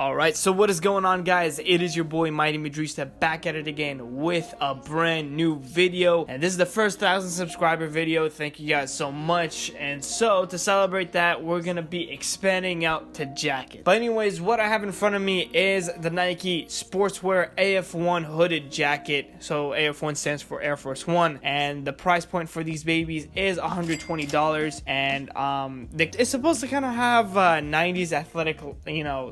Alright, so what is going on, guys? It is your boy Mighty Madrista back at it again with a brand new video, and this is the first 1,000 subscriber video. Thank you guys so much. And so to celebrate that, we're gonna be expanding out to jackets. But anyways, what I have in front of me is the Nike Sportswear AF1 hooded jacket. So AF1 stands for Air Force One, and the price point for these babies is $120. And it's supposed to kind of have 90s athletic,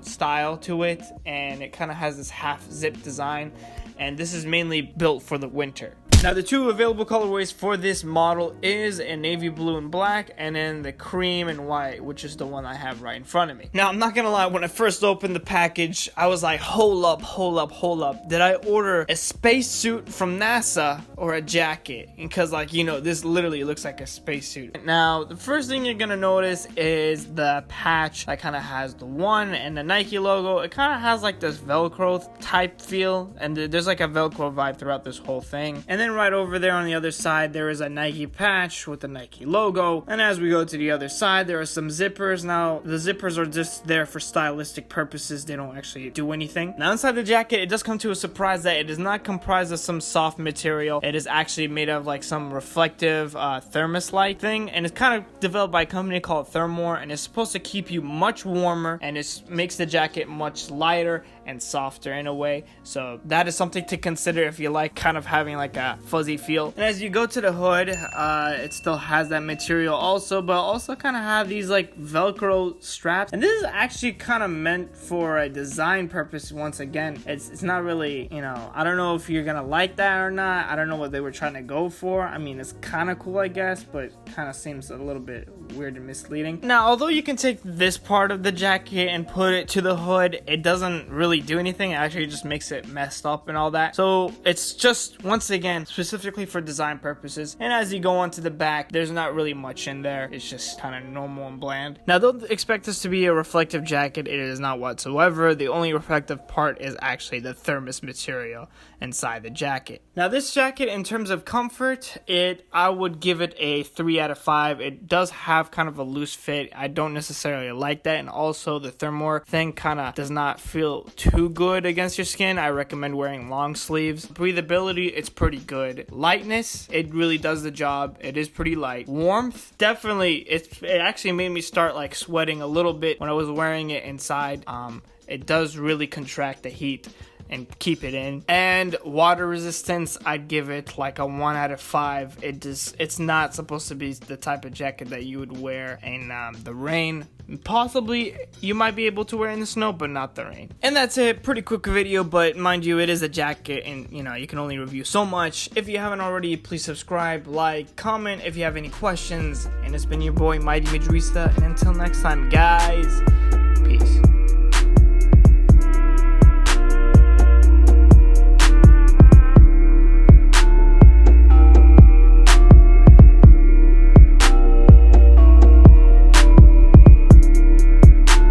style to it, and it kind of has this half zip design, and this is mainly built for the winter. Now, the two available colorways for this model is a navy blue and black, and then the cream and white, which is the one I have right in front of me. Now, I'm not gonna lie, when I first opened the package, I was like, hold up. Did I order a spacesuit from NASA or a jacket? Because, this literally looks like a spacesuit. Now, the first thing you're gonna notice is the patch that kind of has the one and the Nike logo. It kind of has like this Velcro type feel, and there's like a Velcro vibe throughout this whole thing. And then right over there on the other side, there is a Nike patch with the Nike logo. And as we go to the other side, there are some zippers. Now, the zippers are just there for stylistic purposes. They don't actually do anything. Now, inside the jacket, it does come to a surprise that it is not comprised of some soft material. It is actually made of like some reflective thermos-like thing. And it's kind of developed by a company called Thermore. And it's supposed to keep you much warmer. And it makes the jacket much lighter and softer in a way. So that is something to consider if you like kind of having like a fuzzy feel. And as you go to the hood, it still has that material also, but also kind of have these like Velcro straps. And this is actually kind of meant for a design purpose. Once again, it's not really, I don't know if you're gonna like that or not. I don't know what they were trying to go for. I mean, it's kind of cool, I guess, but kind of seems a little bit weird and misleading. Now, although you can take this part of the jacket and put it to the hood, it doesn't really do anything. It actually just makes it messed up and all that. So it's just, once again, specifically for design purposes. And as you go onto the back, there's not really much in there. It's just kind of normal and bland. Now, don't expect this to be a reflective jacket. It is not whatsoever. The only reflective part is actually the thermos material inside the jacket. Now, this jacket, in terms of comfort, I would give it a 3 out of 5. It does have kind of a loose fit. I don't necessarily like that. And also the Thermore thing kind of does not feel too good against your skin. I recommend wearing long sleeves. Breathability, it's pretty good. Lightness, it really does the job. It is pretty light. Warmth, definitely, it actually made me start like sweating a little bit when I was wearing it inside. It does really contract the heat and keep it in. And water resistance, I'd give it like a 1 out of 5. It's not supposed to be the type of jacket that you would wear in the rain. Possibly you might be able to wear in the snow, but not the rain. And that's it. Pretty quick video, but mind you, it is a jacket, and you can only review so much. If you haven't already, please subscribe, like, comment if you have any questions. And it's been your boy Mighty Madrista, and until next time, guys, peace.